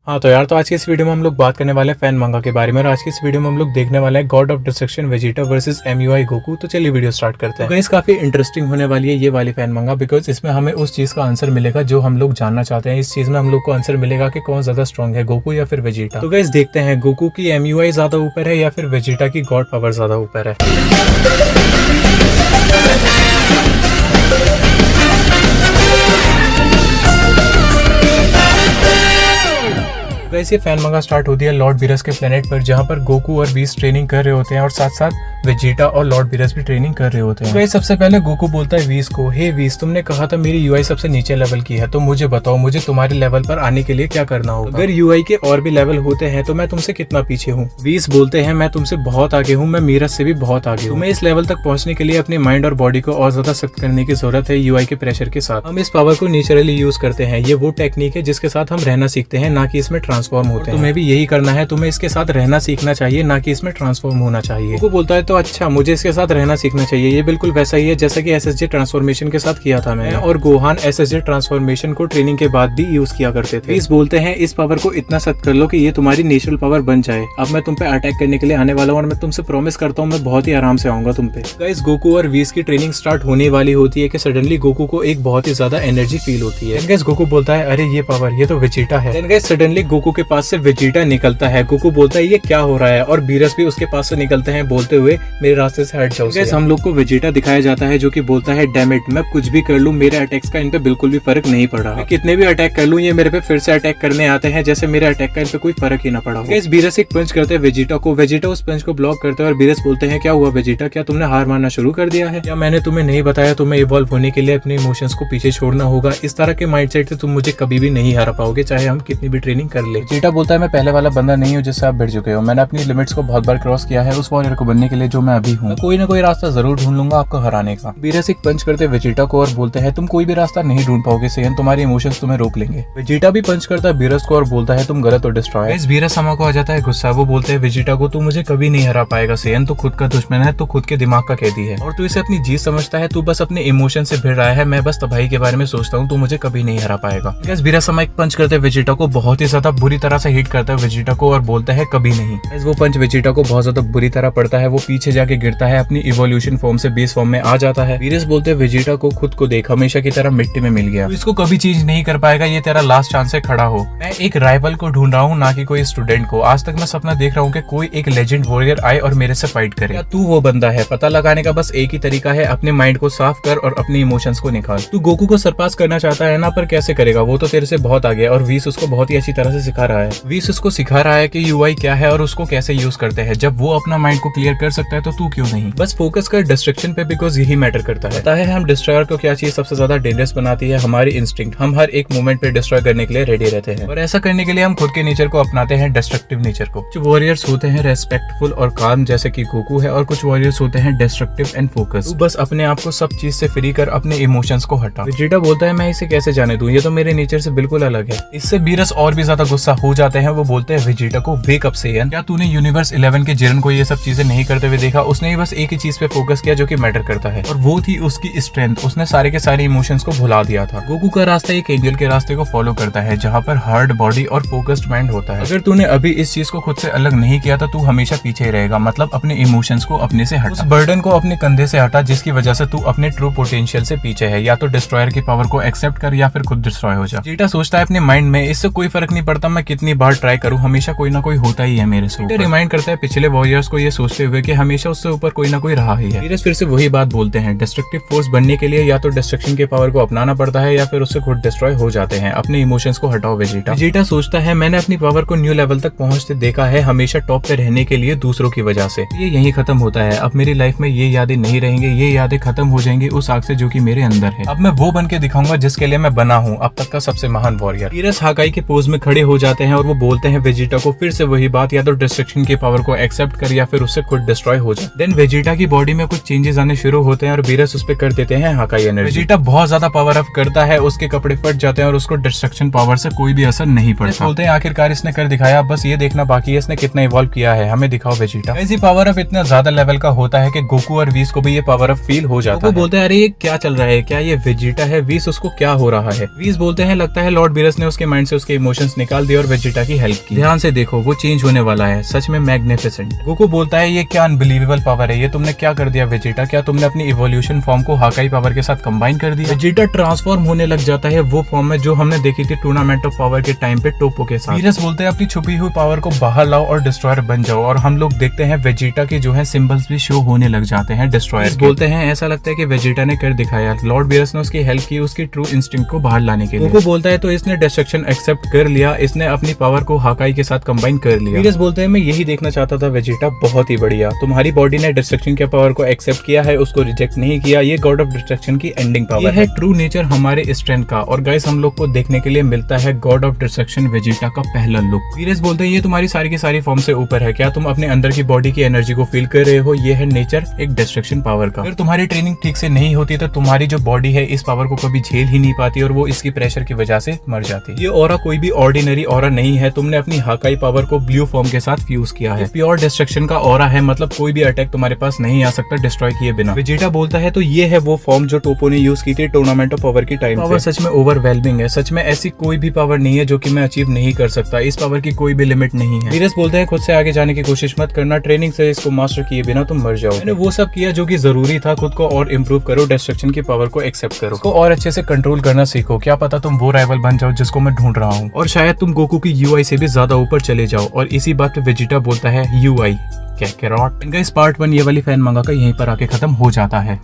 हाँ तो यार, तो आज की इस वीडियो में हम लोग बात करने वाले हैं फैन मंगा के बारे में। और आज की इस वीडियो में हम लोग देखने वाले हैं God of destruction Vegeta versus MUI Goku. तो चलिए वीडियो स्टार्ट करते हैं। तो गाइस काफी इंटरेस्टिंग होने वाली है ये वाली फैन मंगा, बिकॉज इसमें हमें उस चीज का आंसर मिलेगा जो हम लोग जानना चाहते हैं। इस चीज में हम लोग को आंसर मिलेगा कि कौन ज्यादा स्ट्रॉन्ग है, गोकू या फिर वेजिटा। तो गाइस देखते हैं गोकू की MUI ज्यादा ऊपर है या फिर वेजिटा की गॉड पावर ज्यादा ऊपर है। वैसे फैन मंगा स्टार्ट होती है लॉर्ड बीरस के प्लेनेट पर, जहाँ पर गोकू और बीस ट्रेनिंग कर रहे होते हैं और साथ साथ वेजिटा और लॉर्ड बीरस भी ट्रेनिंग कर रहे होते हैं। तो सबसे पहले गोकू बोलता है वीस को, हे वीस, तुमने कहा था मेरी UI सबसे नीचे लेवल की है, तो मुझे बताओ मुझे तुम्हारे लेवल पर आने के लिए क्या करना होगा। अगर UI के और भी लेवल होते हैं तो मैं तुमसे कितना पीछे हूँ। वीस बोलते हैं मैं तुमसे बहुत आगे हूँ, मैं मीरस से भी बहुत आगे हूँ। तुम्हें इस लेवल तक पहुँचने के लिए अपने माइंड और बॉडी को और ज्यादा सख्त करने की जरूरत है UI के प्रेशर के साथ। हम इस पावर को नेचुरली यूज करते हैं, ये वो टेक्निक है जिसके साथ हम रहना सीखते हैं, ना कि इसमें ट्रांसफॉर्म होते हैं। तुम्हें भी यही करना है, तुम्हें इसके साथ रहना सीखना चाहिए, ना कि इसमें ट्रांसफॉर्म होना चाहिए। वो बोलता है तो अच्छा, मुझे इसके साथ रहना सीखना चाहिए। ये बिल्कुल वैसा ही है जैसा कि SSJ ट्रांसफॉर्मेशन के साथ किया था मैं और गोहान SSJ ट्रांसफॉर्मेशन को ट्रेनिंग के बाद भी यूज किया करते थे। इस बोलते हैं इस पावर को इतना सख्त कर लो कि ये तुम्हारी नेचुरल पावर बन जाए। अब मैं तुम पे अटैक करने के लिए आने वाला हूँ और मैं तुमसे प्रॉमिस करता हूँ मैं बहुत ही आराम से आऊंगा तुम पे। गाइस गोकू और वीस की ट्रेनिंग स्टार्ट होने वाली होती है कि सडनली गोकू को एक बहुत ही ज्यादा एनर्जी फील होती है। गाइस गोकू बोलता है अरे ये पावर, ये तो वेजिटा है। गाइस सडनली गोकू के पास से वेजिटा निकलता है। गोकू बोलता है ये क्या हो रहा है, और बीरस भी उसके पास से निकलते हैं बोलते हुए मेरे रास्ते से हट जाओ। गाइस हम लोग को वेजिटा दिखाया जाता है जो कि बोलता है डैम इट, मैं कुछ भी कर लूं मेरे अटैक्स का इन पे बिल्कुल भी फर्क नहीं पड़ रहा। मैं कितने भी अटैक कर लूं ये मेरे पे फिर से अटैक करने आते हैं जैसे मेरे अटैक का इन पे कोई फर्क ही ना पड़ा हो। गाइस बीरस एक पंच करते हैं वेजिटा को, वेजिटा उस पंच को ब्लॉक करते हैं और बीरस बोलते हैं क्या हुआ वेजिटा, क्या तुमने हार मानना शुरू कर दिया है? क्या मैंने तुम्हें नहीं बताया तुम्हें इवॉल्व होने के लिए अपने इमोशंस को पीछे छोड़ना होगा? इस तरह के माइंडसेट से तुम मुझे कभी भी नहीं हरा पाओगे, चाहे हम कितनी भी ट्रेनिंग कर ले। वेजिटा बोलता है मैं पहले वाला बंदा नहीं हूँ जिससे आप भिड़ चुके हो, मैंने अपनी लिमिट्स को बहुत बार क्रॉस किया है उस वॉरियर को बनने के लिए जो मैं अभी हूँ। कोई ना कोई रास्ता जरूर ढूंढ लूंगा आपको हराने का। बीरस एक पंच करते वेजिटा को और बोलते हैं तुम कोई भी रास्ता नहीं ढूंढ पाओगे सेहन, तुम्हारे इमोशंस तुम्हें रोक लेंगे। वेजिटा भी पंच करता है बीरस को और बोलता है तुम गलत हो डिस्ट्रॉय। इस बीरस समा को आ जाता है गुस्सा, वो बोलते हैं वेजिटा को तू मुझे कभी नहीं हरा पाएगा सेहन, तो खुद का दुश्मन है, तो खुद के दिमाग का कैदी है और तू इसे अपनी जीत समझता है, तू बस अपने इमोशन से भिड़ रहा है, मैं बस तबाही के बारे में सोचता हूँ, तू मुझे कभी नहीं हरा पाएगा। इस बीरस समा एक पंच करते वेजिटा को बहुत ही ज्यादा बुरी तरह से हिट करता है वेजिटा को और बोलता है कभी नहीं। वो पंच वेजिटा को बहुत ज्यादा बुरी तरह पड़ता है, वो पीछे जाके गिरता है, अपनी इवोल्यूशन फॉर्म से बेस फॉर्म में आ जाता है। बीरस बोलते हैं वेजिटा को खुद को देख, हमेशा की तरह मिट्टी में मिल गया, तो इसको कभी चीज नहीं कर पाएगा, ये तेरा लास्ट चांस है, खड़ा हो। मैं एक राइवल को ढूंढ रहा हूँ ना कि कोई स्टूडेंट को। आज तक मैं सपना देख रहा हूँ कि कोई एक लेजेंड वॉरियर आए और मेरे से फाइट करे। क्या तू वो बंदा है? पता लगाने का बस एक ही तरीका है, अपने माइंड को साफ कर और अपने इमोशंस को निकाल। तू गोकू को सरपास करना चाहता है ना, पर कैसे करेगा, वो तो तेरे से बहुत आगे है और वीस उसको बहुत ही अच्छी तरह से सिखा रहा है। वीस उसको सिखा रहा है कि UI क्या है और उसको कैसे यूज करते हैं। जब वो अपना माइंड को क्लियर कर सकता है तो तू क्यों नहीं? बस फोकस कर डिस्ट्रक्शन पे, बिकॉज यही मैटर करता है। पता है हम डिस्ट्रॉयर को क्या चीज सबसे ज्यादा डेंजरस बनाती है? हमारी इंस्टिंक्ट। हम हर एक मोमेंट पे डिस्ट्रॉय करने के लिए रेडी रहते हैं और ऐसा करने के लिए हम खुद के नेचर को अपनाते हैं, डिस्ट्रक्टिव नेचर को। कुछ वॉरियर्स होते हैं रेस्पेक्टफुल और काम जैसे कि गोकू है, और कुछ वॉरियर्स होते हैं डिस्ट्रक्टिव एंड फोकस। बस अपने आप को सब चीज से फ्री कर, अपने इमोशंस को हटा। वेजिटा बोलता है मैं इसे कैसे जाने दूं, ये तो मेरे नेचर से बिल्कुल अलग है। इससे बीरस और भी ज्यादा गुस्सा हो जाते हैं, वो बोलते हैं वेजिटा को वेक अप सेयन, क्या तूने यूनिवर्स 11 के जिरन को ये सब चीजें नहीं करते हुए देखा? उसने बस एक ही चीज पे फोकस किया जो कि मैटर करता है और वो थी उसकी स्ट्रेंथ। उसने सारे के सारे इमोशंस को भुला दिया था। गोकू का रास्ता एक एंजल के रास्ते को फॉलो करता है जहाँ पर हार्ड बॉडी और फोकस्ड माइंड होता है। अगर तूने अभी इस चीज को खुद से अलग नहीं किया तो तू हमेशा पीछे ही रहेगा, मतलब अपने इमोशंस को अपने से हटा, उस बर्डन को अपने कंधे से हटा जिसकी वजह से तू अपने ट्रू पोटेंशियल से पीछे है। या तो डिस्ट्रॉयर की पावर को एक्सेप्ट कर या फिर खुद डिस्ट्रॉय हो जा। वेजिटा सोचता है अपने माइंड में इससे कोई फर्क नहीं पड़ता मैं कितनी बार ट्राई करूँ, हमेशा कोई ना कोई होता ही है मेरे से। रिमाइंड करता है पिछले वॉरियर्स को ये सोचते हुए कि हमेशा उससे ऊपर कोई ना कोई रहा ही है। फिर से वही बात बोलते हैं, डिस्ट्रक्टिव फोर्स बनने के लिए या तो डिस्ट्रक्शन के पावर को अपनाना पड़ता है या फिर उससे खुद डिस्ट्रॉय हो जाते हैं। अपने इमोशंस को हटाओ वेजिटा। वेजिटा सोचता है मैंने अपनी पावर को न्यू लेवल तक पहुंचते देखा है, हमेशा टॉप पे रहने के लिए दूसरों की वजह से। ये यही खत्म होता है, अब मेरी लाइफ में ये यादें नहीं रहेंगी, ये यादें खत्म हो जाएंगी उस आग से जो कि मेरे अंदर है। अब मैं वो बन के दिखाऊंगा जिसके लिए मैं बना हूँ, अब तक का सबसे महान वॉरियर। बीरस हाकाई के पोज में खड़े हो जाते हैं और वो बोलते हैं वेजिटा को फिर से वही बात, या तो डिस्ट्रक्शन की पावर को एक्सेप्ट कर या फिर उससे खुद डिस्ट्रॉय हो जाए। देन वेजिटा की बॉडी में कुछ चेंजेस आने शुरू होते हैं और बीरस उस पे कर देते हैं हाकाई एनर्जी। वेजिटा बहुत ज्यादा पावर अप करता है, उसके कपड़े फट जाते हैं और उसको डिस्ट्रक्शन पावर से कोई भी असर नहीं पड़ता। बोलते हैं आखिरकार इसने कर दिखाया, बस ये देखना बाकी है इसने कितना इवॉल्व किया है, हमें दिखाओ वेजिटा। ऐसी पावर अप इतना ज्यादा लेवल का होता है कि गोकू और वीस को भी ये पावर अप फील हो जाता है। वो बोलते हैं अरे ये क्या चल रहा है, क्या ये वेजिटा है? वीस उसको क्या हो रहा है? वीस बोलते हैं लगता है लॉर्ड बीरस ने उसके माइंड से उसके इमोशंस निकाल दिया और वेजिटा की हेल्प की। ध्यान से देखो वो चेंज होने वाला है, सच में मैग्निफिसेंट। गोकू बोलता है ये क्या अनबिलीवेबल पावर है, ये तुमने क्या कर दिया वेजिटा, क्या तुमने अपनी इवोल्यूशन फॉर्म को हाकाई पावर के साथ कंबाइन कर दिया। वेजिटा ट्रांसफॉर्म होने लग जाता है वो फॉर्म में जो हमने देखी थी टूर्नामेंट ऑफ पावर के टाइम पे टोपो के साथ। वीरस बोलते हैं अपनी छुपी हुई पावर को बाहर लाओ और डिस्ट्रॉयर बन जाओ, और हम लोग देखते हैं वेजिटा के जो है सिंबल्स भी शो होने लग जाते हैं डिस्ट्रॉयर। बोलते हैं ऐसा लगता है कि वेजिटा ने कर दिखाया, लॉर्ड वीरस ने उसकी हेल्प की उसकी ट्रू इंस्टिंक्ट को बाहर लाने के लिए। गोकू बोलता है तो इसने डिस्ट्रक्शन एक्सेप्ट कर लिया, इसने अपनी पावर को हाकाई के साथ कंबाइन कर लिया। वीरस बोलते हैं मैं यही देखना चाहता था वेजिटा, बहुत ही बढ़िया, तुम्हारी बॉडी ने डिस्ट्रक्शन के पावर को एक्सेप्ट किया है, उसको रिजेक्ट नहीं किया। ये गॉड ऑफ डिस्ट्रक्शन की एंडिंग पावर है ट्रू नेचर हमारे स्ट्रेंथ का। और गाइस हम लोग को देखने के लिए मिलता है गॉड ऑफ डिस्ट्रक्शन वेजिटा का पहला लुक। वीरस बोलते हैं ये तुम्हारी सारी की सारी फॉर्म से ऊपर है, क्या तुम अपने अंदर की बॉडी की एनर्जी को फील कर रहे हो, ये है नेचर एक डिस्ट्रक्शन पावर का। अगर तुम्हारी ट्रेनिंग ठीक से नहीं होती तो तुम्हारी जो बॉडी है इस पावर को कभी झेल ही नहीं पाती और वो इसकी प्रेशर की वजह से मर जाती। ये ऑरा कोई भी ऑर्डिनरी ऑरा नहीं है, तुमने अपनी हाकाई पावर को ब्लू फॉर्म के साथ फ्यूज किया है। प्योर डिस्ट्रक्शन का ऑरा है, मतलब कोई भी अटैक तुम्हारे पास नहीं आ सकता डिस्ट्रॉय किए बिना। वेजिटा बोलता है तो ये है वो फॉर्म जो टोपो ने यूज की थी टूर्नामेंट ऑफ पावर की टाइम। पावर सच में ओवरवेलमिंग है, सच में ऐसी कोई भी पावर नहीं है जो कि मैं अचीव नहीं कर सकता, इस पावर की कोई भी लिमिट नहीं है। वीरस बोलते हैं खुद से आगे जाने की कोशिश मत करना, ट्रेनिंग से इसको मास्टर किए बिना तुम मर जाओ। मैंने वो सब किया जो कि जरूरी था, खुद को और इम्प्रूव करो, डिस्ट्रक्शन की पावर को एक्सेप्ट करो, उसको और अच्छे से कंट्रोल करना सीखो, क्या पता तुम वो राइवल बन जाओ जिसको मैं ढूंढ रहा हूँ, और शायद तुम गोकू की यूआई से भी ज्यादा ऊपर चले जाओ। और इसी बात पे वेजिटा बोलता है यूआई क्या कैरोट। गाइस पार्ट 1 ये वाली फैन मंगा का यहीं पर आके खत्म हो जाता है।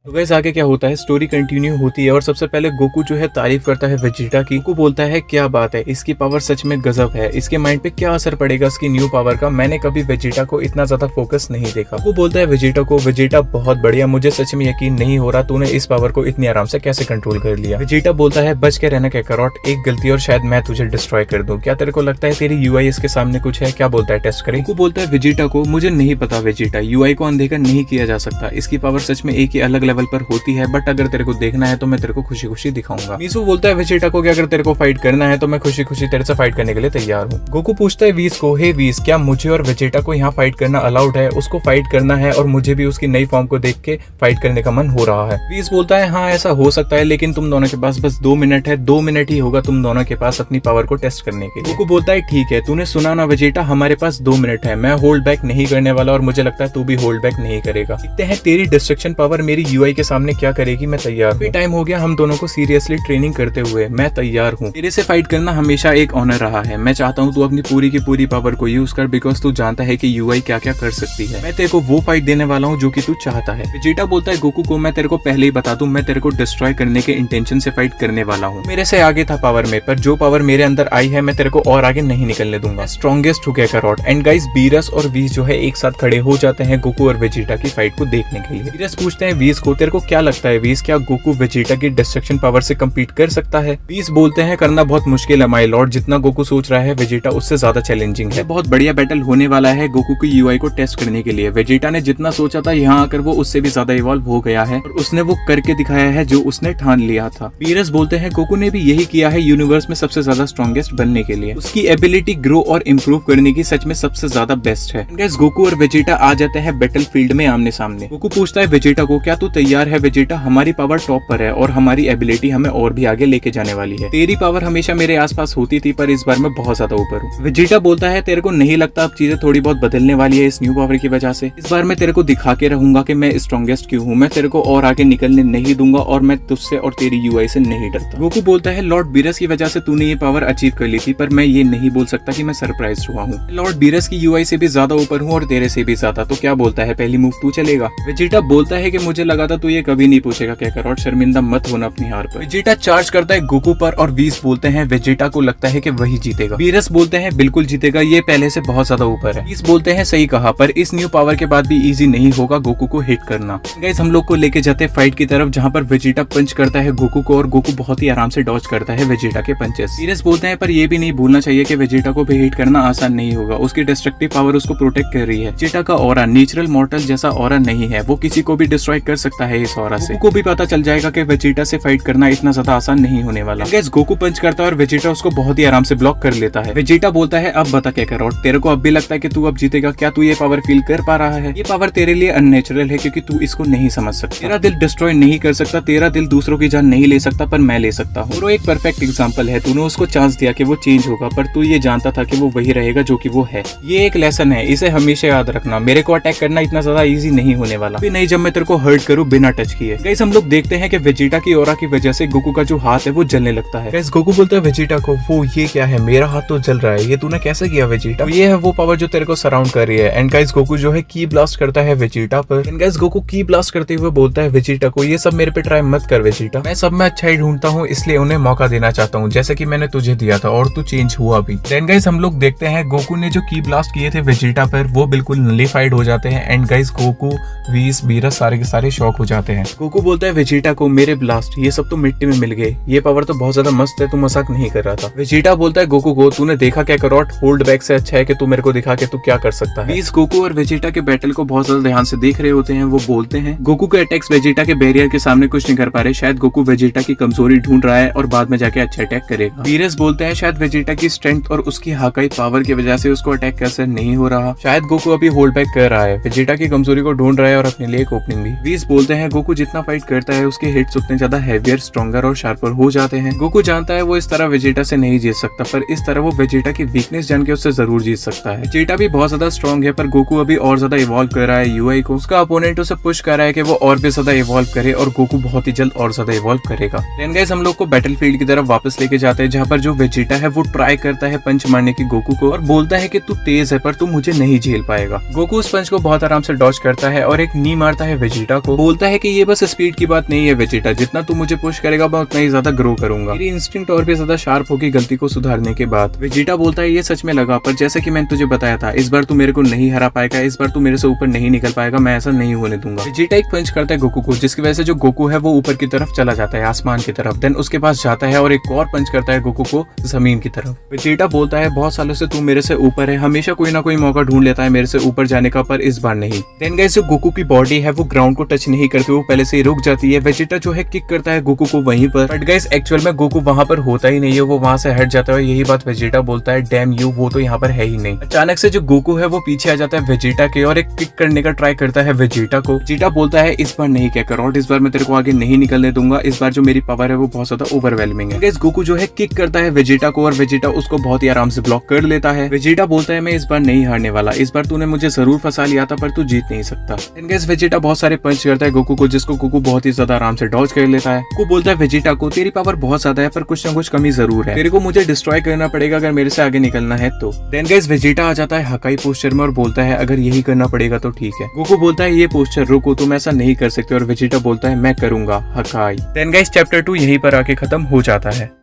तो गाइस आगे क्या होता है, स्टोरी कंटिन्यू होती है और सबसे पहले गोकू जो है तारीफ करता है वेजिटा की। गोकू बोलता है क्या बात है, इसकी पावर सच में गजब है, इसके माइंड पे क्या असर पड़ेगा इसकी न्यू पावर का, मैंने कभी वेजिटा को इतना ज्यादा फोकस नहीं देखा। वो बोलता है वेजिटा को, वेजिटा बहुत बढ़िया, मुझे सच में यकीन नहीं हो रहा तूने इस पावर को इतनी आराम से कैसे कंट्रोल कर लिया। वेजिटा बोलता है बच के रहना कैकारोट, एक गलती और शायद मैं तुझे डिस्ट्रॉय कर दूं, क्या तेरे को लगता है तेरी यूआई इसके सामने कुछ है, क्या बोलता है टेस्ट करें। गोकू बोलता है वेजिटा को मुझे नहीं पता वेजिटा, यूआई को अनदेखा नहीं किया जा सकता, इसकी पावर सच में एक ही अलग लेवल पर होती है, बट अगर तेरे को देखना है तो मैं तेरे को खुशी खुशी दिखाऊंगा। मीसू बोलता है वेजिटा को कि अगर तेरे को फाइट करना है तो मैं खुशी खुशी तेरे से फाइट करने के लिए तैयार हूँ। गोकू पूछता है वीस को, हे वीस क्या मुझे और वेजिटा को यहाँ फाइट करना अलाउड है, उसको फाइट करना है और मुझे भी उसकी नई फॉर्म को देख के फाइट करने का मन हो रहा है। वीस बोलता है हाँ ऐसा हो सकता है, लेकिन तुम दोनों के पास बस 2 मिनट है, 2 मिनट ही होगा तुम दोनों के पास अपनी पावर को टेस्ट करने के लिए। गोकू बोलता है ठीक है, तूने सुना ना वेजिटा, हमारे पास 2 मिनट है, मैं होल्ड बैक नहीं करने वाला और मुझे लगता है तू भी होल्ड बैक नहीं करेगा। देखते हैं तेरी डिस्ट्रक्शन पावर मेरी यूआई के सामने क्या करेगी, मैं तैयार हूँ। टाइम हो गया हम दोनों को सीरियसली ट्रेनिंग करते हुए, मैं तैयार हूँ। तेरे से फाइट करना हमेशा एक ऑनर रहा है, मैं चाहता हूँ तू अपनी पूरी की पूरी पावर को यूज कर, बिकॉज तू जानता है कि यूआई क्या क्या कर सकती है। मैं तेरे को वो फाइट देने वाला हूँ जो कि तू चाहता है। वेजिटा बोलता है गोकू को मैं तेरे को पहले ही बता दूं, मैं तेरे को डिस्ट्रॉय करने के इंटेंशन से फाइट करने वाला हूँ। मेरे से आगे था पावर में, पर जो पावर मेरे अंदर आई है मैं तेरे को और आगे नहीं निकलने दूंगा। स्ट्रॉन्गेस्ट हो गया कैरोट। एंड गाइस बीरस और वीस जो है एक साथ खड़े हो जाते हैं गोकू और वेजिटा की फाइट को देखने के लिए। बीरस पूछते हैं वीस को, तेरे को क्या लगता है वीस, क्या गोकू वेजिटा की डिस्ट्रक्शन पावर से कम्पीट कर सकता है। वीस बोलते हैं करना बहुत मुश्किल है माय लॉर्ड, जितना गोकू सोच रहा है वेजिटा उससे ज्यादा चैलेंजिंग है। बहुत बढ़िया बैटल होने वाला है गोकू की यूआई को टेस्ट करने के लिए। वेजिटा ने जितना सोचा था यहाँ आकर वो उससे भी ज्यादा इवॉल्व हो गया है और उसने वो करके दिखाया है जो उसने ठान लिया था। वीरस बोलते हैं गोकू ने भी यही किया है यूनिवर्स में सबसे ज्यादा स्ट्रॉन्गेस्ट बनने के लिए। उसकी एबिलिटी ग्रो और इम्प्रूव करने की सच में सबसे ज्यादा बेस्ट है। गाइस गोकू और वेजिटा आ जाते हैं बैटल फील्ड में आमने सामने। गोकू पूछता है वेजिटा को, क्या तू तैयार है वेजिटा, हमारी पावर टॉप पर है और हमारी एबिलिटी हमें और भी आगे लेके जाने वाली है। तेरी पावर हमेशा मेरे आसपास होती थी पर इस बार मैं बहुत ज्यादा ऊपर हूँ। वेजिटा बोलता है तेरे को नहीं लगता अब चीजें थोड़ी बहुत बदलने वाली है इस न्यू पावर की वजह से, इस बार मैं तेरे को दिखा के रहूंगा कि मैं स्ट्रॉन्गेस्ट क्यों हूँ, मैं तेरे को और आगे निकलने नहीं दूंगा और मैं तुझसे और तेरी यूआई से नहीं डरता। गोकू बोलता है लॉर्ड बीरस की वजह से तूने ये पावर अचीव कर ली थी, पर मैं ये नहीं बोल सकता कि मैं सरप्राइज हुआ हूँ। लॉर्ड बीरस की यूआई से भी ज्यादा ऊपर हूँ और तेरे से भी ज्यादा, तो क्या बोलता है पहली मूव तू चलेगा। वेजिटा बोलता है कि मुझे लगा था तू ये कभी नहीं पूछेगा क्या कैरोट, शर्मिंदा मत होना अपनी हार पर। वेजिटा चार्ज करता है गोकू पर और वीस बोलते हैं वेजिटा को लगता है कि वही जीतेगा। वीरस बोलते हैं बिल्कुल जीतेगा, ये पहले से बहुत ज्यादा ऊपर है। वीस बोलते हैं सही कहा, पर इस न्यू पावर के बाद भी इजी नहीं होगा गोकू को हिट करना। गाइस हम लोग को लेके जाते हैं फाइट की तरफ, जहां पर वेजिटा पंच करता है गोकू को और गोकू बहुत ही आराम से डॉज करता है वेजिटा के पंचेस। वीरस बोलते हैं पर ये भी नहीं भूलना चाहिए कि वेजिटा को भी हिट करना आसान नहीं होगा, उसकी डिस्ट्रक्टिव पावर उसको प्रोटेक्ट कर रही है। वेजिटा का ऑरा नेचुरल मॉर्टल जैसा ऑरा नहीं है, वो किसी को भी डिस्ट्रॉय कर सकता सकता है इस ऑरा से। गोकू को भी पता चल जाएगा कि वेजिटा से फाइट करना इतना ज्यादा आसान नहीं होने वाला। गाइस गोकू पंच करता है और वेजिटा उसको बहुत ही आराम से ब्लॉक कर लेता है। वेजिटा बोलता है अब बता क्या करो, तेरे को अब भी लगता है कि तू अब जीतेगा, क्या तू ये पावर फील कर पा रहा है? ये पावर तेरे लिए अननेचुरल है क्योंकि तू इसको नहीं समझ सकता। तेरा दिल डिस्ट्रॉय नहीं कर सकता, तेरा दिल दूसरों की जान नहीं ले सकता, पर मैं ले सकता हूँ। वो एक परफेक्ट एग्जाम्पल है। तूने उसको चांस दिया कि वो चेंज होगा, पर तू ये जानता था कि वो वही रहेगा जो कि वो है। ये एक लेसन है, इसे हमेशा याद रखना। मेरे को अटैक करना इतना ज्यादा इजी नहीं होने वाला, भी नहीं जब मैं तेरे को हर्ट करूँ बिना टच किए। गाइस हम लोग देखते हैं कि वेजिटा की ऑरा की वजह से गोकू का जो हाथ है वो जलने लगता है। गाइस गोकू बोलता है वेजिटा को, वो ये क्या है, मेरा हाथ तो जल रहा है, ये तूने कैसे किया वेजिटा? ये है वो पावर जो तेरे को सराउंड कर रही है। एंड गाइस गोकू जो है की ब्लास्ट करता है वेजिटा पर। एंड गाइस गोकू की ब्लास्ट करते हुए बोलता है वेजिटा को, ये सब मेरे पे ट्राई मत कर वेजिटा, मैं सब में अच्छा ही ढूंढता हूँ, इसलिए उन्हें मौका देना चाहता हूँ जैसे कि मैंने तुझे दिया था, और तू चेंज हुआ भी। देन गाइस हम लोग देखते हैं गोकू ने जो की ब्लास्ट किए थे वेजिटा पर वो बिल्कुल नलिफाइड हो जाते हैं। एंड गाइस गोकू, व्हीस, बीरस सारे के सारे शॉक हो जाते हैं। गोकू बोलता है वेजिटा को, मेरे ब्लास्ट ये सब तो मिट्टी में मिल गए, ये पावर तो बहुत ज्यादा मस्त है, तू मजाक नहीं कर रहा था। वेजिटा बोलता है गोकू को, तूने देखा क्या करोट, होल्ड बैक से अच्छा है कि तू मेरे को दिखा के तू क्या कर सकता है। व्हीस गोकू और वेजिटा के बैटल को बहुत ज्यादा ध्यान से देख रहे होते हैं। वो बोलते हैं गोकू के अटैक्स वेजिटा के बैरियर के सामने कुछ नहीं कर पा रहे, शायद गोकू वेजिटा की कमजोरी ढूंढ रहा है और बाद में जाके अच्छा अटैक करेगा। बीरस बोलते हैं शायद वेजिटा की स्ट्रेंथ और उसकी हाकाई पावर की वजह से उसको अटैक का असर नहीं हो रहा, शायद गोकू अभी होल्ड बैक कर रहा है, वेजिटा की कमजोरी को ढूंढ रहा है और अपने लिए एक ओपनिंग भी। व्हीस बोलते हैं गोकू जितना फाइट करता है उसके हिट्स उतने ज्यादा हैवियर, स्ट्रॉन्गर और शार्पर हो जाते हैं। गोकू जानता है वो इस तरह वेजिटा से नहीं जीत सकता, पर इस तरह वो वेजिटा की वीकनेस जान के उससे जरूर जीत सकता है। वेजिटा भी बहुत ज्यादा स्ट्रॉन्ग है, पर गोकू अभी और ज्यादा इवॉल्व कर रहा है यूआई को। उसका अपोनेंट उसे पुश कर रहा है कि वो और भी ज्यादा इवॉल्व करे और गोकू बहुत ही जल्द और ज्यादा इवॉल्व करेगा। देन गाइस हम लोग को बैटलफील्ड की तरफ वापस लेके जाते हैं, जहाँ पर जो वेजिटा है वो ट्राई करता है पंच मारने की गोकू को और बोलता है कि तू तेज है पर तू मुझे नहीं झेल पाएगा। गोकू उस पंच को बहुत आराम से डॉज करता है और एक नी मारता है वेजिटा को। बोलता है कि ये बस स्पीड की बात नहीं है वेजिटा, जितना तू मुझे पुश करेगा मैं उतना ही ज्यादा ग्रो करूंगा। मेरी इंस्टिंक्ट और भी ज्यादा शार्प होगी गलती को सुधारने के बाद। वेजिटा बोलता है ये सच में लगा, पर जैसे कि मैंने तुझे बताया था इस बार तू मेरे को नहीं हरा पाएगा, इस बार तू मेरे से ऊपर नहीं निकल पाएगा, मैं ऐसा नहीं होने दूंगा। वेजिटा एक पंच करता है गोकू को, जिसकी वजह से जो गोकू है वो ऊपर की तरफ चला जाता है, आसमान की तरफ। देन उसके पास जाता है और एक और पंच करता है गोकू को जमीन की तरफ। वेजिटा बोलता है बहुत सालों से तू मेरे से ऊपर है, हमेशा कोई ना कोई मौका ढूंढ लेता है मेरे से ऊपर जाने का, पर इस बार नहीं। देन गाइस जो गोकू की बॉडी है वो ग्राउंड को टच नहीं करती, वो पहले से ही रुक जाती है। वेजिटा जो है किक करता है गोकू को वहीं पर, बट गाइस एक्चुअल में गोकू वहां पर होता ही नहीं है, वो वहां से हट जाता है। यही बात वेजिटा बोलता है डैम यू, वो तो यहाँ पर है ही नहीं। अचानक से जो गोकू है वो पीछे आ जाता है वेजिटा के और एक किक करने का ट्राई करता है वेजिटा को। वेजिटा बोलता है इस बार नहीं क्या करो, इस बार मैं तेरे को आगे नहीं निकलने दूंगा, इस बार जो मेरी पावर है वो बहुत ज्यादा ओवरवेलमिंग है। गाइस गोकू जो है किक करता है वेजिटा को और वेजिटा उसको बहुत ही आराम से ब्लॉक कर लेता है। वेजिटा बोलता है मैं इस बार नहीं हारने वाला, इस बार तूने मुझे जरूर फंसा लिया था पर तू जीत नहीं सकता। गाइस वेजिटा बहुत सारे पंच करता है गोकू को, जिसको गोकू बहुत ही ज्यादा आराम से डॉज कर लेता है। गोकू बोलता है वेजिटा को तेरी पावर बहुत ज्यादा है पर कुछ ना कुछ कमी जरूर है, तेरे को मुझे डिस्ट्रॉय करना पड़ेगा अगर मेरे से आगे निकलना है तो। देन गाइस वेजिटा आ जाता है हकाई पोस्चर में और बोलता है अगर यही करना पड़ेगा तो ठीक है। गोकू बोलता है ये पोस्चर रुको, तुम ऐसा नहीं कर सकते, और वेजिटा बोलता है मैं करूंगा हकाई। देन गाइस चैप्टर 2 यहीं पर आके खत्म हो जाता है।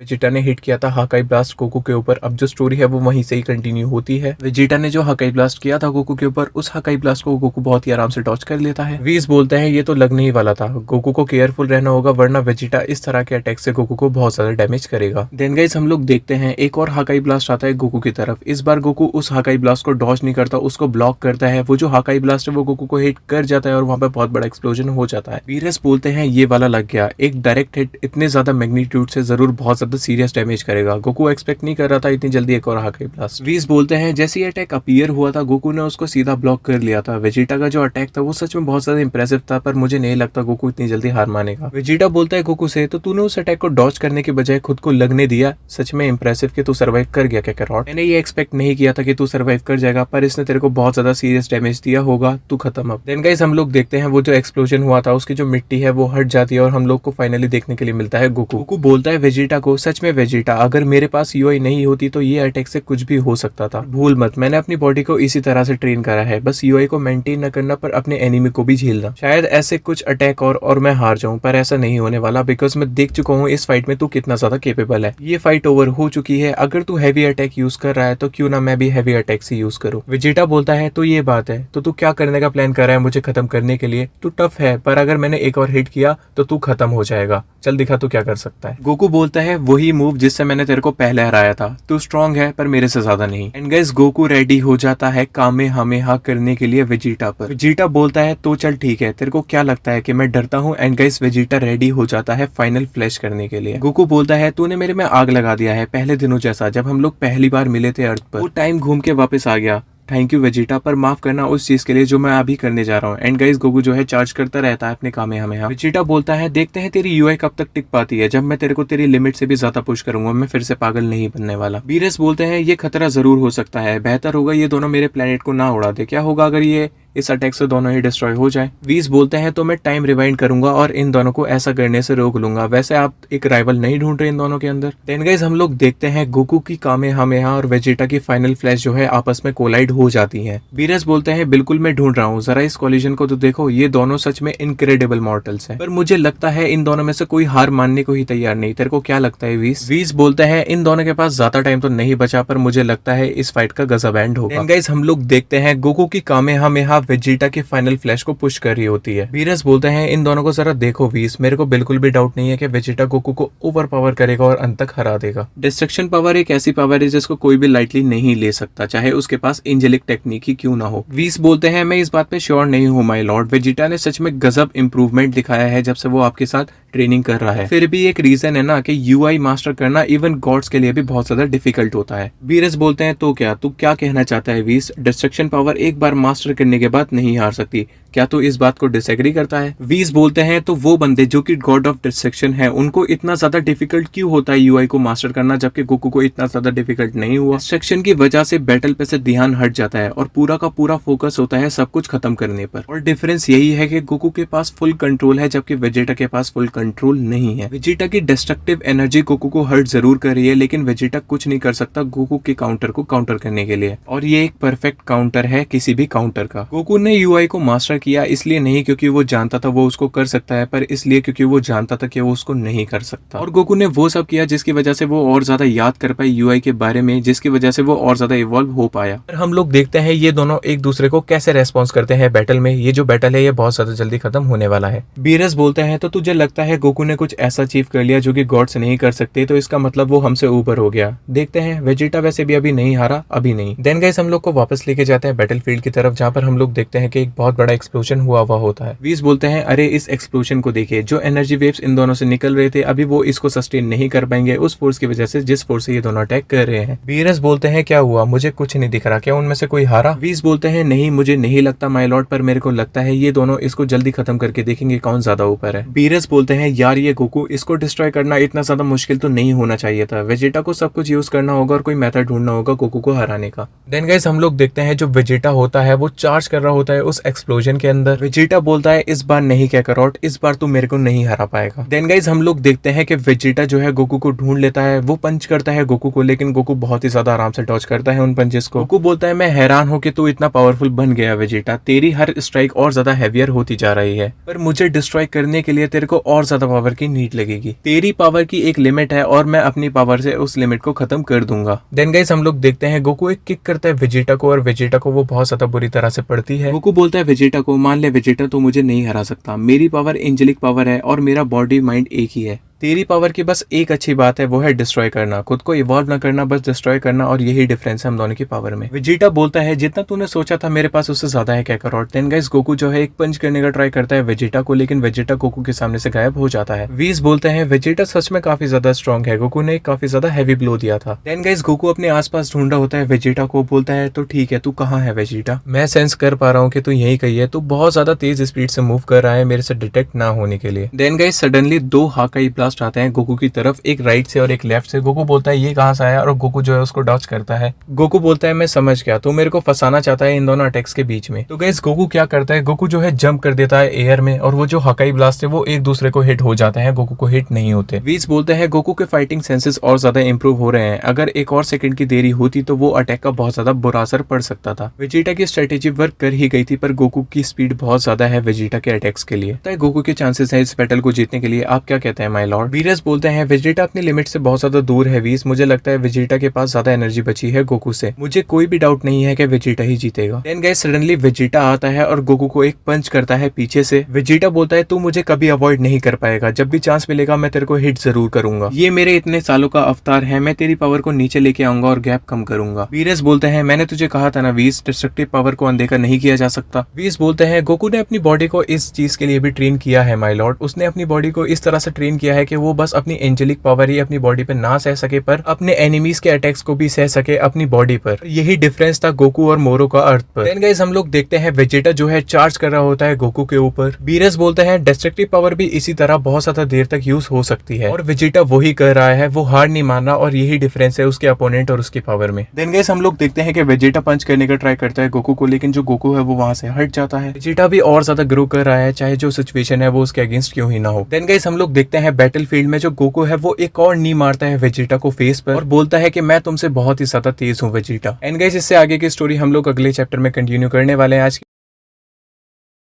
वेजिटा ने हिट किया था हाकाई ब्लास्ट गोकू के ऊपर, अब जो स्टोरी है वो वहीं से ही कंटिन्यू होती है। वेजिटा ने जो हाकाई ब्लास्ट किया था गोकू के ऊपर, उस हाकाई ब्लास्ट को गोकू बहुत ही आराम से डॉज कर लेता है। व्हीस बोलते हैं ये तो लगने ही वाला था, गोकू को केयरफुल रहना होगा वरना वेजिटा इस तरह के अटैक से गोकू को बहुत ज्यादा डैमेज करेगा। देन गाइस हम लोग देखते हैं एक और हाकाई ब्लास्ट आता है गोकू की तरफ। इस बार गोकू उस हाकाई ब्लास्ट को डॉज नहीं करता, उसको ब्लॉक करता है। वो जो हाकाई ब्लास्ट है वो गोकू को हिट कर जाता है और वहां पर बहुत बड़ा एक्सप्लोजन हो जाता है। वीरस बोलते हैं ये वाला लग गया, एक डायरेक्ट हिट इतने ज्यादा मैग्नीट्यूड से जरूर बहुत ज्यादा सीरियस डैमेज करेगा। गोकू एक्सपेक्ट नहीं कर रहा था इतनी जल्दी एक और हाकाई ब्लास्ट। व्हीस बोलते हैं जैसे ये अटैक अपीयर हुआ था गोकू ने उसको सीधा ब्लॉक कर लिया था। वेजिटा का जो अटैक था वो सच में बहुत ज्यादा इंप्रेसिव था, पर मुझे नहीं लगता गोकू इतनी जल्दी हार मानेगा। वेजिटा बोलता है गोकू से तो तूने उस अटैक को डॉज करने के बजाय खुद को लगने दिया, सच में इंप्रेसिव कि तू सर्वाइव कर गया कैकरॉट। मैंने ये एक्सपेक्ट नहीं किया था कि तू सर्वाइव कर जाएगा, पर इसने तेरे को बहुत ज्यादा सीरियस डैमेज दिया होगा, तू खत्म अब। देन गाइस हम लोग देखते हैं वो जो एक्सप्लोजन हुआ था उसकी जो मिट्टी है वो हट जाती है और हम लोग को फाइनली देखने के लिए मिलता है गोकू। गोकू बोलता है वेजिटा को सच में वेजिटा अगर मेरे पास यूआई नहीं होती तो ये अटैक से कुछ भी हो सकता था, भूल मत मैंने अपनी बॉडी को इसी तरह से ट्रेन करा है, बस यूआई को मेंटेन न करना पर अपने एनिमी को भी झेलना। शायद ऐसे कुछ अटैक और मैं हार जाऊं, पर ऐसा नहीं होने वाला बिकॉज मैं देख चुका हूँ इस फाइट में तू कितना ज्यादा केपेबल है। ये फाइट ओवर हो चुकी है, अगर तू हैवी अटैक यूज कर रहा है तो क्यों ना मैं भी हैवी अटैक से यूज करूं। वेजिटा बोलता है तो ये बात है, तो तू क्या करने का प्लान कर रहा है मुझे खत्म करने के लिए? तू टफ है पर अगर मैंने एक और हिट किया तो तू खत्म हो जाएगा, चल दिखा तू क्या कर सकता है। गोकू बोलता है वही मूव जिससे मैंने तेरे को पहले हराया था। तू स्ट्रॉन्ग है पर मेरे से ज्यादा नहीं। एंड गाइस गोकू रेडी हो जाता है कामेहामेहा करने के लिए वेजिटा पर। वेजिटा बोलता है तो चल ठीक है, तेरे को क्या लगता है कि मैं डरता हूँ? एंड गाइस वेजिटा रेडी हो जाता है फाइनल फ्लैश करने के लिए। गोकू बोलता है तूने मेरे में आग लगा दिया है, पहले दिनों जैसा जब हम लोग पहली बार मिले थे अर्थ पर। वो टाइम घूम के वापस आ गया। थैंक यू वेजिटा, पर माफ करना उस चीज के लिए जो मैं अभी करने जा रहा हूँ। एंड गाइस गोकू जो है चार्ज करता रहता है अपने कामेहामेहा। वेजिटा बोलता है देखते हैं तेरी यूआई कब तक टिक पाती है, जब मैं तेरे को तेरी लिमिट से भी ज्यादा पुश करूंगा, मैं फिर से पागल नहीं बनने वाला। बीरस बोलते हैं ये खतरा जरूर हो सकता है, बेहतर होगा ये दोनों मेरे प्लेनेट को ना उड़ा दे। क्या होगा अगर ये इस अटैक से दोनों ही डिस्ट्रॉय हो जाए? वीस बोलते हैं तो मैं टाइम रिवाइंड करूंगा और इन दोनों को ऐसा करने से रोक लूंगा। वैसे आप एक राइवल नहीं ढूंढ रहे इन दोनों के अंदर? देन गाइस हम लोग देखते हैं गोकू की कामेहामेहा और वेजिटा की फाइनल फ्लैश जो है आपस में कोलाइड हो जाती है। बीरस बोलते हैं बिल्कुल मैं ढूंढ रहा हूँ, जरा इस कोलिजन को तो देखो, ये दोनों सच में इनक्रेडिबल मॉर्टल्स हैं। पर मुझे लगता है इन दोनों में से कोई हार मानने को ही तैयार नहीं। तेरे को क्या लगता है वीस? वीस बोलते हैं इन दोनों के पास ज्यादा टाइम तो नहीं बचा, पर मुझे लगता है इस फाइट का गजब एंड होगा। देन गाइस हम लोग देखते हैं गोकू की कामेहामेहा वेजिटा की फाइनल फ्लैश को पुश कर रही होती है। बीरस बोलते हैं इन दोनों को जरा देखो वीस, मेरे को बिल्कुल भी डाउट नहीं है कि वेजिटा गोकू को ओवर पावर करेगा और अंत तक हरा देगा। डिस्ट्रक्शन पावर एक ऐसी पावर है जिसको कोई भी लाइटली नहीं ले सकता, चाहे उसके पास एंजेलिक टेक्निक ही क्यों ना हो। वीस बोलते हैं मैं इस बात पे श्योर नहीं हूँ माय लॉर्ड, वेजिटा ने सच में गजब इंप्रूवमेंट दिखाया है जब से वो आपके साथ ट्रेनिंग कर रहा है। फिर भी एक रीजन है ना कि यूआई मास्टर करना इवन गॉड्स के लिए भी बहुत ज्यादा डिफिकल्ट होता है। बीरस बोलते हैं तो क्या, तू क्या कहना चाहता है वीस? डिस्ट्रक्शन पावर एक बार मास्टर करने के बाद नहीं हार सकती, क्या तू इस बात को डिसएग्री करता है? वीस बोलते हैं तो वो बंदे जो कि गॉड ऑफ डिस्ट्रक्शन है उनको इतना ज्यादा डिफिकल्ट क्यों होता है यूआई को मास्टर करना, जबकि गोकू को इतना ज्यादा डिफिकल्ट नहीं हुआ? डिस्ट्रक्शन की वजह से बैटल पे से ध्यान हट जाता है और पूरा का पूरा फोकस होता है सब कुछ खत्म करने पर। और डिफरेंस यही है कि गोकू के पास फुल कंट्रोल है जबकि वेजिटा के पास फुल कंट्रोल नहीं है। वेजिटा की डिस्ट्रक्टिव एनर्जी गोकू को हर्ट जरूर कर रही है, लेकिन वेजिटा कुछ नहीं कर सकता गोकू के काउंटर को काउंटर करने के लिए। और ये एक परफेक्ट काउंटर है किसी भी काउंटर का। गोकू ने यूआई को मास्टर किया इसलिए नहीं क्योंकि वो जानता था वो उसको कर सकता है, पर इसलिए क्योंकि वो जानता था कि वो उसको नहीं कर सकता। और गोकू ने वो सब किया जिसकी वजह से वो और ज्यादा याद कर पाए यूआई के बारे में, जिसकी वजह से वो और ज्यादा इवॉल्व हो पाया। और हम लोग देखते हैं ये दोनों एक दूसरे को कैसे रेस्पॉन्स करते हैं बैटल में। ये जो बैटल है ये बहुत ज्यादा जल्दी खत्म होने वाला है। बीरस बोलते हैं तो तुझे लगता है गोकू ने कुछ ऐसा अचीव कर लिया जो कि गॉड्स नहीं कर सकते, तो इसका मतलब वो हमसे ऊपर हो गया। देखते हैं। वेजिटा वैसे भी अभी नहीं हारा, अभी नहीं। देन गाइस हम लोग को वापस लेके जाते हैं बैटलफील्ड की तरफ, जहाँ पर हम लोग देखते हैं कि एक बहुत बड़ा एक्सप्लोजन हुआ होता है। वीस बोलते हैं अरे इस एक्सप्लोजन को देखिए, जो एनर्जी वेव्स इन दोनों से निकल रहे थे अभी वो इसको सस्टेन नहीं कर पाएंगे उस फोर्स की वजह से जिस फोर्स से ये दोनों अटैक कर रहे हैं। बीरस बोलते हैं क्या हुआ, मुझे कुछ नहीं दिख रहा, क्या उनमें से कोई हारा? वीस बोलते हैं नहीं मुझे नहीं लगता माय लॉर्ड, पर मेरे को लगता है ये दोनों इसको जल्दी खत्म करके देखेंगे कौन ज्यादा ऊपर है। बीरस बोलते हैं यार ये गोकू, इसको डिस्ट्रॉय करना इतना ज्यादा मुश्किल तो नहीं होना चाहिए था। वेजिटा को सब कुछ यूज करना होगा और कोई मेथड ढूंढना होगा गोकू को हराने का। देन गाइस हम लोग देखते हैं जो वेजिटा होता है वो चार्ज कर रहा होता है उस एक्सप्लोजन के अंदर। वेजिटा बोलता है इस बार नहीं कैकारोट, इस बार तू मेरे को नहीं हरा पाएगा। देन गाइस हम लोग देखते हैं कि वेजिटा जो है गोकू को ढूंढ लेता है, वो पंच करता है गोकू को, लेकिन गोकू बहुत ही ज्यादा आराम से डॉज करता है उन पंचेस को। गोकू बोलता है मैं हैरान हूं कि तू इतना पावरफुल बन गया वेजिटा, तेरी हर स्ट्राइक और ज्यादा हैवियर होती जा रही है, पर मुझे डिस्ट्रॉय करने के लिए तेरे को और ज्यादा पावर की नीड लगेगी। तेरी पावर की एक लिमिट है और मैं अपनी पावर से उस लिमिट को खत्म कर दूंगा। देन गाइस हम लोग देखते हैं गोकू एक किक करता है वेजिटा को और वेजिटा को वो बहुत ज्यादा बुरी तरह से पड़ती है। गोकू बोलता है वेजिटा को मान ले वेजिटा तो मुझे नहीं हरा सकता, मेरी पावर एंजेलिक पावर है और मेरा बॉडी माइंड एक ही है। तेरी पावर की बस एक अच्छी बात है, वो है डिस्ट्रॉय करना, खुद को इवॉल्व ना करना, बस डिस्ट्रॉय करना, और यही डिफरेंस है हम दोनों की पावर में। वेजिटा बोलता है जितना तूने सोचा था मेरे पास उससे ज्यादा है कैकारोट। देन गाइस गोकू जो है एक पंच करने का ट्राई करता है वेजिटा को, लेकिन वेजिटा गोकू के सामने से गायब हो जाता है। वीस बोलते हैं वेजिटा सच में काफी ज्यादा स्ट्रॉन्ग है, गोकू ने काफी ज्यादा हैवी ब्लो दिया था। देन गाइस गोकू अपने आसपास ढूंढ रहा होता है वेजिटा को, बोलता है तो ठीक है तू कहाँ है वेजिटा, मैं सेंस कर पा रहा हूँ कि तू यही कही है, तू बहुत ज्यादा तेज स्पीड से मूव कर रहा है मेरे से डिटेक्ट ना होने के लिए। देन गाइस सडनली दो हाकाई ब्लास्ट आते हैं गोकू की तरफ, एक राइट से और एक लेफ्ट से। गोकू बोलता है ये कहां से आया, और गोकू जो है उसको डॉज करता है। गोकू बोलता है मैं समझ गया, तू मेरे को फंसाना चाहता है इन दोनों अटैक्स के बीच में। तो गाइस गोकू क्या करता है, गोकू जो है जंप कर देता है एयर में, और वो जो हकाई ब्लास्ट है वो एक दूसरे को हिट हो जाते हैं, गोकू को हिट नहीं होते। वीस बोलते हैं गोकू के फाइटिंग सेंसेस और ज्यादा इंप्रूव हो रहे हैं, अगर एक और सेकंड की देरी होती तो वो अटैक का बहुत ज्यादा बुरा असर पड़ सकता था। वेजिटा की स्ट्रेटेजी वर्क कर ही गई थी, पर गोकू की स्पीड बहुत ज्यादा है वेजिटा के अटैक्स के लिए। तो गोकू के चांसेस है इस बैटल को जीतने के लिए, आप क्या कहते हैं माय लॉर्ड? लॉर्ड। वीरस बोलते हैं वेजिटा अपनी लिमिट से बहुत ज्यादा दूर है वीस, मुझे लगता है वेजिटा के पास ज्यादा एनर्जी बची है गोकू से, मुझे कोई भी डाउट नहीं है कि वेजिटा ही जीतेगा। देन गाइस सडनली वेजिटा आता है और गोकू को एक पंच करता है पीछे से। वेजिटा बोलता है तू मुझे कभी अवॉइड नहीं कर पाएगा, जब भी चांस मिलेगा मैं तेरे को हिट जरूर करूंगा, ये मेरे इतने सालों का अवतार है, मैं तेरी पावर को नीचे लेके आऊंगा और गैप कम करूंगा। वीरस बोलते हैं मैंने तुझे कहा था ना वीस, डिस्ट्रक्टिव पावर को अनदेखा नहीं किया जा सकता। वीस बोलते हैं गोकू ने अपनी बॉडी को इस चीज के लिए भी ट्रेन किया है माय लॉर्ड, उसने अपनी बॉडी को इस तरह से ट्रेन किया है कि वो बस अपनी एंजेलिक पावर ही अपनी बॉडी पे ना सह सके पर अपने एनिमीज के अटैक्स को भी सह सके अपनी बॉडी पर। यही डिफरेंस था गोकू और मोरो का अर्थ पर। देन गाइस हम लोग देखते हैं वेजिटा जो है चार्ज कर रहा होता है गोकू के ऊपर। वीरस बोलते हैं डिस्ट्रक्टिव पावर भी इसी तरह बहुत ज्यादा देर तक यूज हो सकती है और वेजिटा वही कर रहा है, वो हार नहीं मान रहा और यही डिफरेंस है उसके अपोनेंट और उसकी पावर में। देन गाइस हम लोग देखते हैं कि वेजिटा पंच करने का ट्राई करता है गोकू को, लेकिन जो गोकू है वो वहां से हट जाता है। वेजिटा भी और ज्यादा ग्रो कर रहा है चाहे जो सिचुएशन है वो उसके अगेंस्ट क्यों ही ना हो। देन गाइस हम लोग देखते हैं बैटलफील्ड में जो गोकू है वो एक और नी मारता है वेजिटा को फेस पर और बोलता है कि मैं तुमसे बहुत ही ज्यादा तेज हूँ वेजिटा। एंड गाइस इससे आगे की स्टोरी हम लोग अगले चैप्टर में कंटिन्यू करने वाले हैं। आज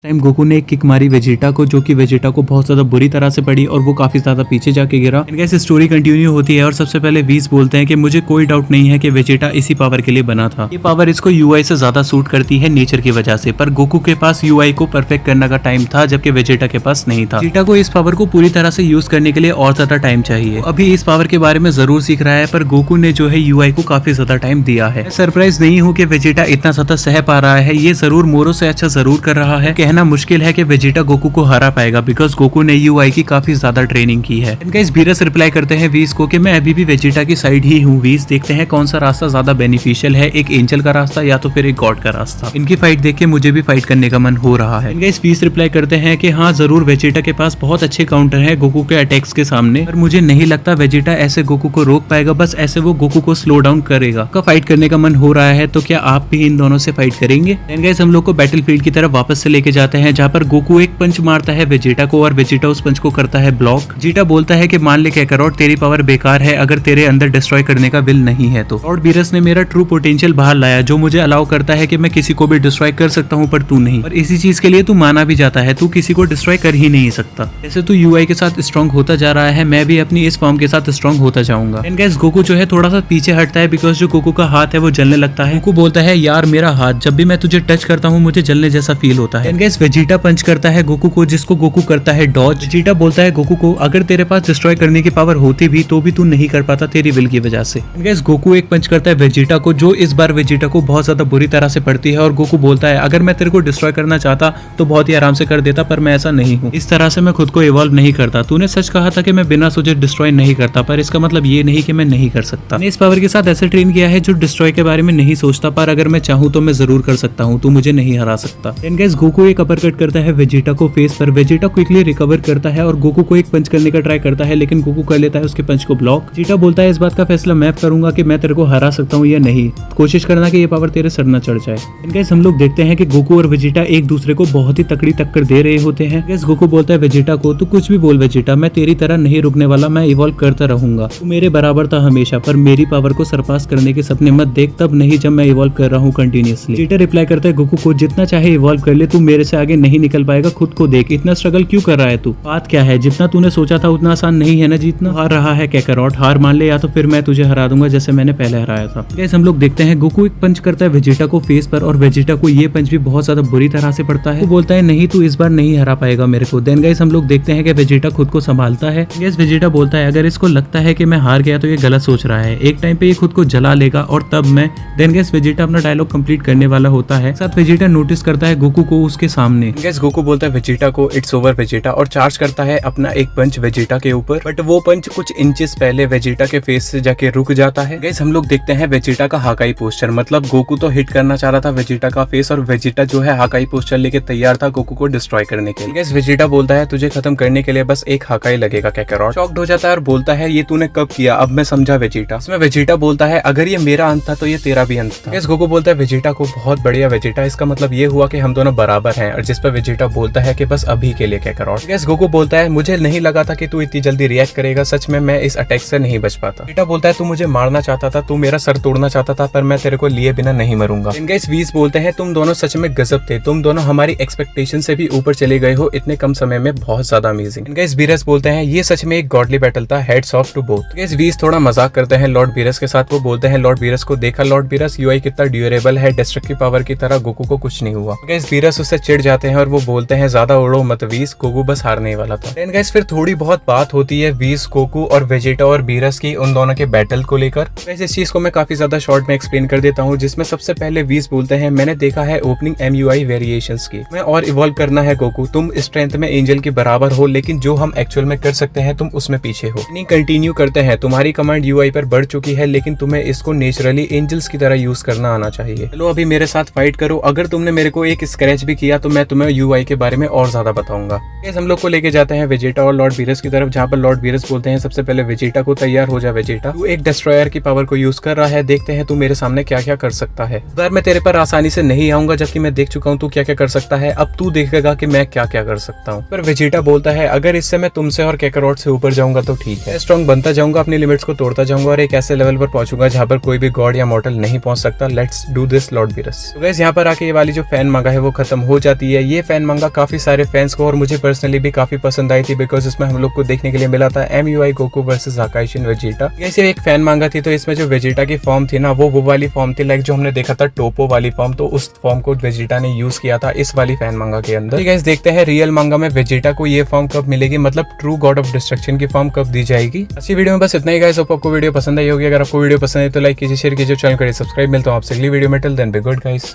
टाइम गोकू ने एक किक मारी वेजिटा को, जो कि वेजिटा को बहुत ज्यादा बुरी तरह से पड़ी और वो काफी ज्यादा पीछे जाके गिरा। इनका स्टोरी कंटिन्यू होती है और सबसे पहले वीस बोलते हैं कि मुझे कोई डाउट नहीं है कि वेजिटा इसी पावर के लिए बना था, ये पावर इसको यूआई से ज्यादा सूट करती है नेचर की वजह से, पर गोकू के पास यूआई को परफेक्ट करने का टाइम था जबकि वेजिटा के पास नहीं था। वेजिटा को इस पावर को पूरी तरह से यूज करने के लिए और ज्यादा टाइम चाहिए, अभी इस पावर के बारे में जरूर सीख रहा है, पर गोकू ने जो है यूआई को काफी ज्यादा टाइम दिया है। सरप्राइज नहीं हूँ कि वेजिटा इतना ज्यादा सह पा रहा है, ये जरूर मोरो से अच्छा जरूर कर रहा है। कहना मुश्किल है कि वेजिटा गोकू को हरा पाएगा बिकॉज गोकू ने यूआई की काफी ज्यादा ट्रेनिंग की है। इनका इस वीरस रिप्लाई करते हैं वीस को कि मैं अभी भी वेजिटा की साइड ही हूँ वीस, देखते हैं कौन सा रास्ता ज्यादा बेनिफिशियल है, एक एंजल का रास्ता या तो फिर एक गॉड का रास्ता। इनकी फाइट देख के मुझे भी फाइट करने का मन हो रहा है। इनका इस वीस रिप्लाई करते हैं कि हाँ जरूर वेजिटा के पास बहुत अच्छे काउंटर है गोकू के अटैक्स के सामने, पर मुझे नहीं लगता वेजिटा ऐसे गोकू को रोक पाएगा, बस ऐसे वो गोकू को स्लो डाउन करेगा। का फाइट करने का मन हो रहा है तो क्या आप भी इन दोनों से फाइट करेंगे? गाइस हम लोग को बैटलफील्ड की तरफ वापस से लेके जाते हैं जहाँ पर गोकू एक पंच मारता है वेजिटा को और वेजिटा उस पंच को करता है ब्लॉक। वेजिटा बोलता है कि मान ले कैकारोट तेरी पावर बेकार है अगर तेरे अंदर डिस्ट्रॉय करने का विल नहीं है तो। लॉर्ड वीरस ने मेरा ट्रू पोटेंशियल बाहर लाया जो मुझे अलाउ करता है कि मैं किसी को भी डिस्ट्रॉय कर सकता हूँ पर तू नहीं, और इसी चीज के लिए तू माना भी जाता है, तू किसी को डिस्ट्रॉय कर ही नहीं सकता। जैसे तू यूआई के साथ स्ट्रॉन्ग होता जा रहा है मैं भी अपनी इस फॉर्म के साथ स्ट्रॉन्ग होता जाऊंगा। एंड गाइस गोकू जो है थोड़ा सा पीछे हटता है बिकॉज जो गोकू का हाथ है वो जलने लगता है। गोकू बोलता है यार मेरा हाथ, जब भी मैं तुझे टच करता हूँ मुझे जलने जैसा फील होता है। एंड गाइस वेजिटा पंच करता है गोकू को जिसको गोकू करता है डॉज। वेजिटा बोलता है गोकू को अगर तेरे पास डिस्ट्रॉय करने की पावर होती भी तो भी तू नहीं कर पाता तेरी विल की वजह से। गाइस गोकू एक पंच करता है वेजिटा को जो इस बार वेजिटा को बहुत ज्यादा बुरी तरह से पड़ती है और गोकू बोलता है अगर मैं तेरे को डिस्ट्रॉय करना चाहता तो बहुत ही आराम से कर देता पर मैं ऐसा नहीं हूँ, इस तरह से मैं खुद को इवॉल्व नहीं करता। तूने सच कहा था कि मैं बिना सोचे डिस्ट्रॉय नहीं करता पर इसका मतलब ये नहीं कि मैं नहीं कर सकता। मैंने इस पावर के साथ ऐसे ट्रेन किया है जो डिस्ट्रॉय के बारे में नहीं सोचता पर अगर मैं चाहूँ तो मैं जरूर कर सकता हूँ, तू मुझे नहीं हरा सकता। गाइस गोकू एक अपर कट करता है वेजिटा को फेस पर, वेजिटा क्विकली रिकवर करता है और गोकू को एक पंच करने का ट्राई करता है लेकिन गोकू कर लेता है उसके पंच को ब्लॉक। वेजिटा बोलता है इस बात का फैसला मैं करूंगा कि मैं तेरे को हरा सकता हूँ या नहीं, कोशिश करना कि ये पावर तेरे सर न चढ़ जाए। गाइस हम लोग देखते हैं कि गोकू और वेजिटा एक दूसरे को बहुत ही तकड़ी टक्कर दे रहे होते हैं। गाइस गोकू बोलता है वेजिटा को तू कुछ भी बोल वेजिटा, मैं तेरी तरह नहीं रुकने वाला, मैं इवॉल्व करता रहूंगा, तू मेरे बराबर था हमेशा पर मेरी पावर को सरपास करने के सपने मत देख, तब नहीं जब मैं इवॉल्व कर रहा हूँ कंटिन्यूअसली। वेजिटा रिप्लाई करता है गोकू को जितना चाहे इवॉल्व कर ले, तू मेरे से आगे नहीं निकल पाएगा, खुद को देख, इतना स्ट्रगल क्यों कर रहा है तू, बात क्या है, जितना तूने सोचा था उतना आसान नहीं है ना जीतना, हार रहा है कैकारोट, हार मान ले या तो फिर मैं तुझे हरा दूंगा जैसे मैंने पहले हराया था। गाइस हम लोग देखते हैं गोकू एक पंच करता है वेजिटा को फेस पर और वेजिटा को ये पंच भी बहुत ज्यादा बुरी तरह से पड़ता है। वो बोलता है नहीं तू इस बार नहीं हरा पाएगा मेरे को। देन गाइस हम लोग देखते हैं कि वेजिटा खुद को संभालता है। गाइस वेजिटा बोलता है अगर इसको लगता है कि मैं हार गया तो ये गलत सोच रहा है, एक टाइम पे ये खुद को जला लेगा और तब मैं। देन गाइस वेजिटा अपना डायलॉग कंप्लीट करने वाला होता है, साथ वेजिटा नोटिस करता है गोकू को उसके सामने। गाइस गोकू बोलता है वेजिटा को इट्स ओवर वेजिटा और चार्ज करता है अपना एक पंच वेजिटा के ऊपर, बट वो पंच कुछ इंचेस पहले वेजिटा के फेस से जाके रुक जाता है। गाइस हम लोग देखते हैं वेजिटा का हाकाई पोस्चर, मतलब गोकू तो हिट करना चाह रहा था वेजिटा का फेस और वेजिटा जो है हाकाई पोस्चर लेके तैयार था गोकू को डिस्ट्रॉय करने के लिए। गाइस वेजिटा बोलता है तुझे खत्म करने के लिए बस एक हाकाई लगेगा कैकारोट। शॉक्ड हो जाता है और बोलता है ये तूने कब किया, अब मैं समझा वेजिटा। इसमें वेजिटा बोलता है अगर ये मेरा अंत था तो ये तेरा भी अंत था। गाइस गोकू बोलता है वेजिटा को बहुत बढ़िया वेजिटा, इसका मतलब ये हुआ कि हम दोनों बराबर हैं। हैं और जिस पर वेजिटा बोलता है कि बस अभी के लिए काकारोट। गाइस गोकू बोलता है मुझे नहीं लगा था कि तू इतनी जल्दी रिएक्ट करेगा, सच में मैं इस अटैक से नहीं बच पाता। वेजिटा बोलता है तू मुझे मारना चाहता था, तू मेरा सर तोड़ना चाहता था, पर मैं तेरे को लिए बिना नहीं मरूंगा। गाइस व्हीस बोलते हैं तुम दोनों सच में गजब थे, तुम दोनों हमारी एक्सपेक्टेशन से भी ऊपर चले गए हो इतने कम समय में, बहुत ज्यादा अमेजिंग। गाइस बीरस बोलते हैं ये सच में एक गॉडली बैटल था, heads off to both. Guys व्हीस थोड़ा मजाक करते हैं लॉर्ड बीरस के साथ। वो बोलते हैं लॉर्ड बीरस को देखा लॉर्ड बीरस, यूआई कितना ड्यूरेबल है, डिस्ट्रक्टिव पावर की तरह गोकू को कुछ नहीं हुआ। गाइस बीरस उससे चिढ़ जाते हैं और वो बोलते हैं ज्यादा उड़ो मत व्हीस, गोकू बस हारने ही वाला था। देन गाइस फिर थोड़ी बहुत बात होती है व्हीस, गोकू और वेजिटा और बीरस की उन दोनों के बैटल को लेकर। वैसे इस चीज को मैं काफी ज्यादा शॉर्ट में एक्सप्लेन कर देता हूँ, जिसमें सबसे पहले व्हीस बोलते हैं मैंने देखा है ओपनिंग MUI वेरिएशंस की, मैं और इवॉल्व करना है गोकू, तुम स्ट्रेंथ में एंजल के बराबर हो लेकिन जो हम एक्चुअल में कर सकते हैं तुम उसमें पीछे हो। नहीं कंटिन्यू करते हैं, तुम्हारी कमांड UI पर बढ़ चुकी है लेकिन तुम्हें इसको नेचुरली एंजल्स की तरह यूज करना आना चाहिए। चलो अभी मेरे साथ फाइट करो, अगर तुमने मेरे को एक स्क्रैच भी किया तो मैं तुम्हें UI के बारे में और ज्यादा बताऊंगा। हम लोग को लेके जाते हैं वेजिटा और लॉर्ड बीरस की तरफ, जहाँ पर लॉर्ड बीरस बोलते हैं सबसे पहले वेजिटा को तैयार हो जा वेजिटा, तू एक डिस्ट्रॉयर की पावर को यूज कर रहा है, देखते हैं तू मेरे सामने क्या क्या कर सकता है। अगर मैं तेरे पर आसानी से नहीं आऊंगा जबकि मैं देख चुका हूँ तू क्या क्या कर सकता है, अब तू देखेगा कि मैं क्या क्या कर सकता हूँ। पर वेजिटा बोलता है अगर इससे मैं तुमसे और काकारोट से ऊपर जाऊंगा तो ठीक है, स्ट्रॉन्ग बनता जाऊंगा, अपनी लिमिट्स को तोड़ता जाऊंगा और एक ऐसे लेवल पर पहुंचूंगा जहाँ पर कोई भी गॉड या मॉर्टल नहीं पहुंच सकता। Let's do this Lord Beerus. तो गाइस यहाँ पर आके ये वाली जो फैन मांगा है वो खत्म हो जाती है। ये फैन मांगा काफी सारे फैंस को और मुझे पर्सनली भी काफी पसंद आई थी, बिकॉज इसमें हम लोग को देखने के लिए मिला था MUI गोकू वर्सेस आकाश इन वेजिटा। ये एक फैन मांगा थी, तो इसमें जो वेजिटा की फॉर्म थी ना वो वाली फॉर्म थी, लाइक जो हमने देखा था टोपो वाली फॉर्म, तो उस फॉर्म को वेजिटा ने यूज किया था इस वाली फैन मांगा के अंदर। गाइस देखते हैं रियल मांगा में वेजिटा को ये फॉर्म कब मिलेगी, मतलब ट्रू गॉड ऑफ डिस्ट्रक्शन की फॉर्म कब दी जाएगी। अच्छी वीडियो में बस इतना ही गाइस, आपको वीडियो पसंद आई होगी, अगर आपको वीडियो पसंद है तो लाइक कीजिए, शेयर कीजिए, चैनल करिए सब्सक्राइब। मिलता हूं आपसे अगली वीडियो में, till then be good guys.